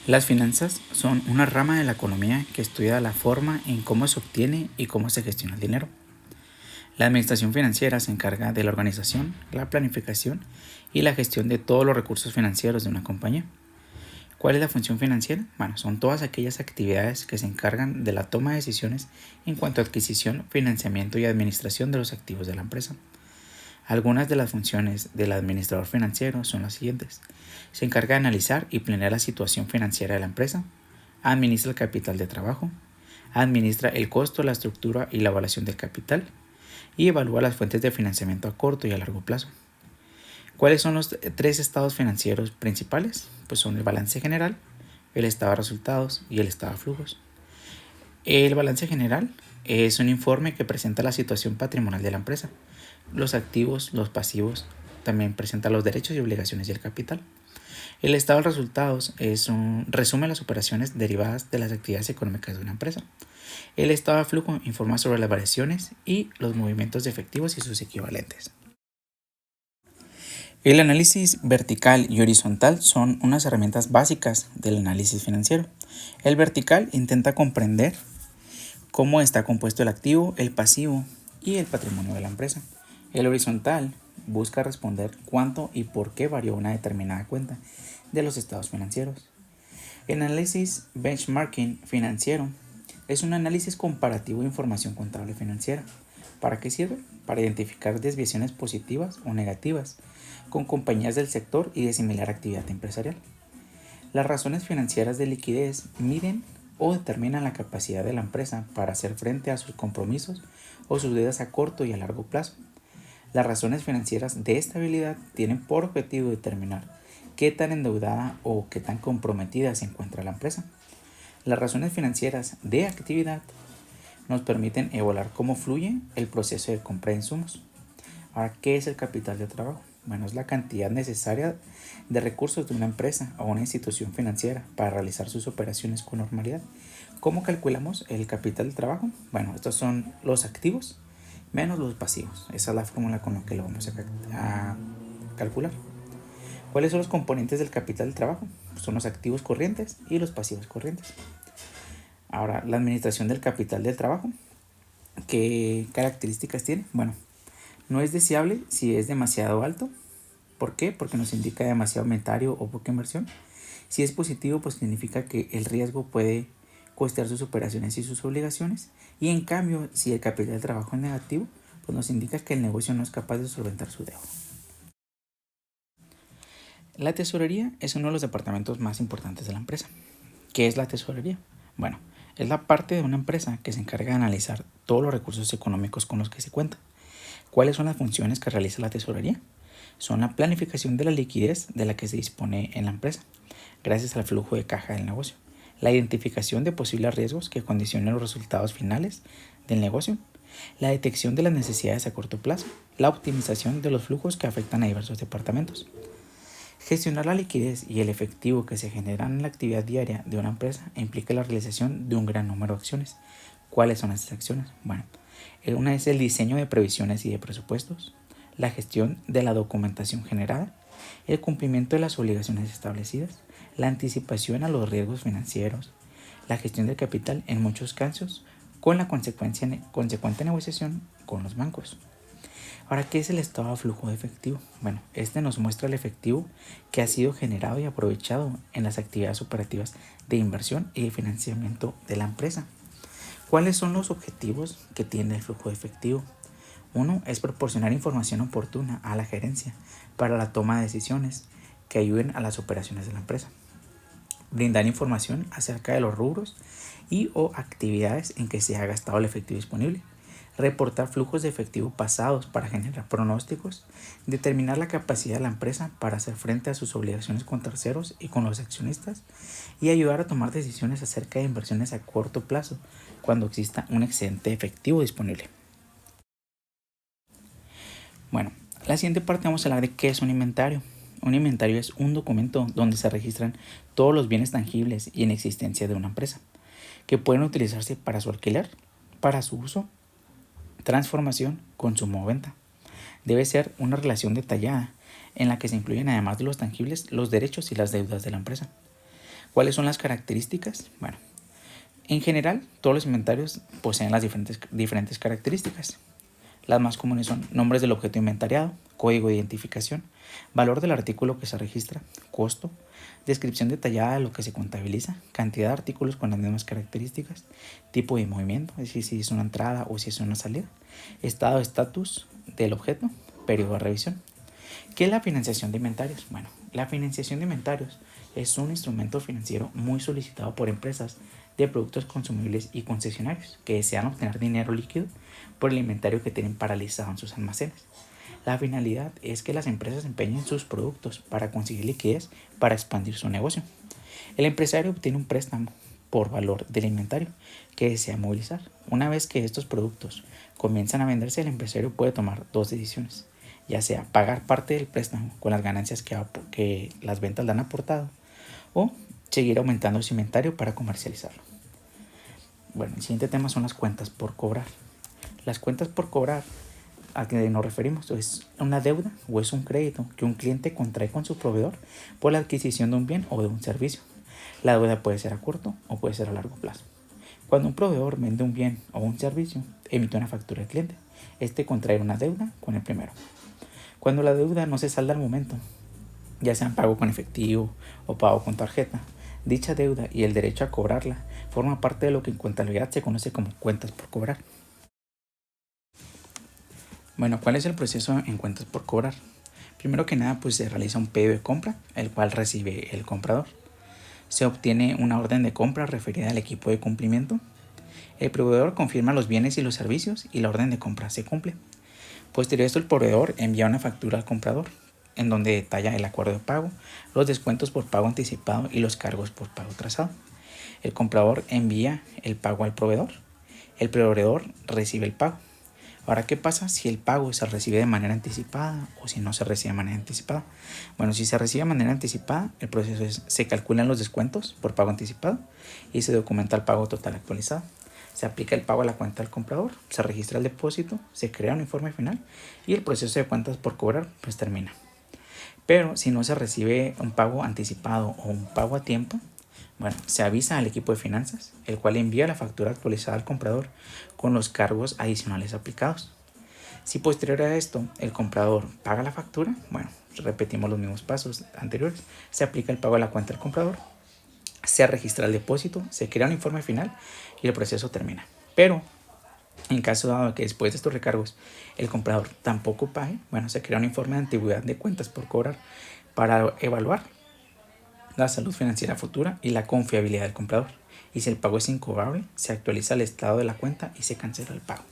Las finanzas son una rama de la economía que estudia la forma en cómo se obtiene y cómo se gestiona el dinero. La administración financiera se encarga de la organización, la planificación y la gestión de todos los recursos financieros de una compañía. ¿Cuál es la función financiera? Bueno, son todas aquellas actividades que se encargan de la toma de decisiones en cuanto a adquisición, financiamiento y administración de los activos de la empresa. Algunas de las funciones del administrador financiero son las siguientes. Se encarga de analizar y planear la situación financiera de la empresa, administra el capital de trabajo, administra el costo, la estructura y la evaluación del capital y evalúa las fuentes de financiamiento a corto y a largo plazo. ¿Cuáles son los tres estados financieros principales? Pues son el balance general, el estado de resultados y el estado de flujos. El balance general es un informe que presenta la situación patrimonial de la empresa, los activos, los pasivos, también presenta los derechos y obligaciones y el capital. El estado de resultados resume las operaciones derivadas de las actividades económicas de una empresa. El estado de flujo informa sobre las variaciones y los movimientos de efectivos y sus equivalentes. El análisis vertical y horizontal son unas herramientas básicas del análisis financiero. El vertical intenta comprender cómo está compuesto el activo, el pasivo y el patrimonio de la empresa. El horizontal busca responder cuánto y por qué varió una determinada cuenta de los estados financieros. El análisis benchmarking financiero es un análisis comparativo de información contable financiera. ¿Para qué sirve? Para identificar desviaciones positivas o negativas con compañías del sector y de similar actividad empresarial. Las razones financieras de liquidez miden o determinan la capacidad de la empresa para hacer frente a sus compromisos o sus deudas a corto y a largo plazo. Las razones financieras de estabilidad tienen por objetivo determinar qué tan endeudada o qué tan comprometida se encuentra la empresa. Las razones financieras de actividad nos permiten evaluar cómo fluye el proceso de compra de insumos. Ahora, ¿qué es el capital de trabajo? Bueno, es la cantidad necesaria de recursos de una empresa o una institución financiera para realizar sus operaciones con normalidad. ¿Cómo calculamos el capital de trabajo? Bueno, estos son los activos menos los pasivos. Esa es la fórmula con la que lo vamos a calcular. ¿Cuáles son los componentes del capital de trabajo? Son los activos corrientes y los pasivos corrientes. Ahora, la administración del capital del trabajo. ¿Qué características tiene? Bueno, no es deseable si es demasiado alto. ¿Por qué? Porque nos indica demasiado inventario o poca inversión. Si es positivo, pues significa que el riesgo puede costear sus operaciones y sus obligaciones. Y en cambio, si el capital de trabajo es negativo, pues nos indica que el negocio no es capaz de solventar su deuda. La tesorería es uno de los departamentos más importantes de la empresa. ¿Qué es la tesorería? Bueno, es la parte de una empresa que se encarga de analizar todos los recursos económicos con los que se cuenta. ¿Cuáles son las funciones que realiza la tesorería? Son la planificación de la liquidez de la que se dispone en la empresa, gracias al flujo de caja del negocio, la identificación de posibles riesgos que condicionen los resultados finales del negocio, la detección de las necesidades a corto plazo, la optimización de los flujos que afectan a diversos departamentos. Gestionar la liquidez y el efectivo que se generan en la actividad diaria de una empresa implica la realización de un gran número de acciones. ¿Cuáles son estas acciones? Bueno, una es el diseño de previsiones y de presupuestos, la gestión de la documentación generada, el cumplimiento de las obligaciones establecidas, la anticipación a los riesgos financieros, la gestión del capital en muchos casos con la consecuente negociación con los bancos. Ahora, ¿qué es el estado de flujo de efectivo? Bueno, este nos muestra el efectivo que ha sido generado y aprovechado en las actividades operativas de inversión y de financiamiento de la empresa. ¿Cuáles son los objetivos que tiene el flujo de efectivo? Uno es proporcionar información oportuna a la gerencia para la toma de decisiones que ayuden a las operaciones de la empresa. Brindar información acerca de los rubros y o actividades en que se ha gastado el efectivo disponible. Reportar flujos de efectivo pasados para generar pronósticos, determinar la capacidad de la empresa para hacer frente a sus obligaciones con terceros y con los accionistas y ayudar a tomar decisiones acerca de inversiones a corto plazo cuando exista un excedente efectivo disponible. Bueno, la siguiente parte vamos a hablar de qué es un inventario. Un inventario es un documento donde se registran todos los bienes tangibles y en existencia de una empresa, que pueden utilizarse para su alquiler, para su uso, transformación, consumo o venta. Debe ser una relación detallada en la que se incluyen, además de los tangibles, los derechos y las deudas de la empresa. ¿Cuáles son las características? Bueno, en general, todos los inventarios poseen las diferentes características. Las más comunes son nombres del objeto inventariado, código de identificación, valor del artículo que se registra, costo, descripción detallada de lo que se contabiliza, cantidad de artículos con las mismas características, tipo de movimiento, es decir, si es una entrada o si es una salida, estado de estatus del objeto, periodo de revisión. ¿Qué es la financiación de inventarios? Bueno, la financiación de inventarios es un instrumento financiero muy solicitado por empresas de productos consumibles y concesionarios que desean obtener dinero líquido por el inventario que tienen paralizado en sus almacenes. La finalidad es que las empresas empeñen sus productos para conseguir liquidez para expandir su negocio. El empresario obtiene un préstamo por valor del inventario que desea movilizar. Una vez que estos productos comienzan a venderse, el empresario puede tomar dos decisiones, ya sea pagar parte del préstamo con las ganancias que las ventas le han aportado o seguir aumentando su inventario para comercializarlo. Bueno, el siguiente tema son las cuentas por cobrar. Las cuentas por cobrar, ¿a qué nos referimos? ¿Es una deuda o es un crédito que un cliente contrae con su proveedor por la adquisición de un bien o de un servicio? La deuda puede ser a corto o puede ser a largo plazo. Cuando un proveedor vende un bien o un servicio, emite una factura al cliente. Este contrae una deuda con el primero. Cuando la deuda no se salda al momento, ya sea pago con efectivo o pago con tarjeta, dicha deuda y el derecho a cobrarla forma parte de lo que en contabilidad se conoce como cuentas por cobrar. Bueno, ¿cuál es el proceso en cuentas por cobrar? Primero que nada, pues se realiza un pedido de compra, el cual recibe el comprador. Se obtiene una orden de compra referida al equipo de cumplimiento. El proveedor confirma los bienes y los servicios y la orden de compra se cumple. Posterior a esto, el proveedor envía una factura al comprador, en donde detalla el acuerdo de pago, los descuentos por pago anticipado y los cargos por pago trazado. El comprador envía el pago al proveedor. El proveedor recibe el pago. Ahora, ¿qué pasa si el pago se recibe de manera anticipada o si no se recibe de manera anticipada? Bueno, si se recibe de manera anticipada, el proceso es: se calculan los descuentos por pago anticipado y se documenta el pago total actualizado. Se aplica el pago a la cuenta del comprador, se registra el depósito, se crea un informe final y el proceso de cuentas por cobrar pues termina. Pero si no se recibe un pago anticipado o un pago a tiempo, bueno, se avisa al equipo de finanzas, el cual envía la factura actualizada al comprador con los cargos adicionales aplicados. Si posterior a esto el comprador paga la factura, bueno, repetimos los mismos pasos anteriores. Se aplica el pago a la cuenta del comprador, se registra el depósito, se crea un informe final y el proceso termina. Pero en caso dado de que después de estos recargos el comprador tampoco pague, bueno, se crea un informe de antigüedad de cuentas por cobrar para evaluar la salud financiera futura y la confiabilidad del comprador. Y si el pago es incobrable, se actualiza el estado de la cuenta y se cancela el pago.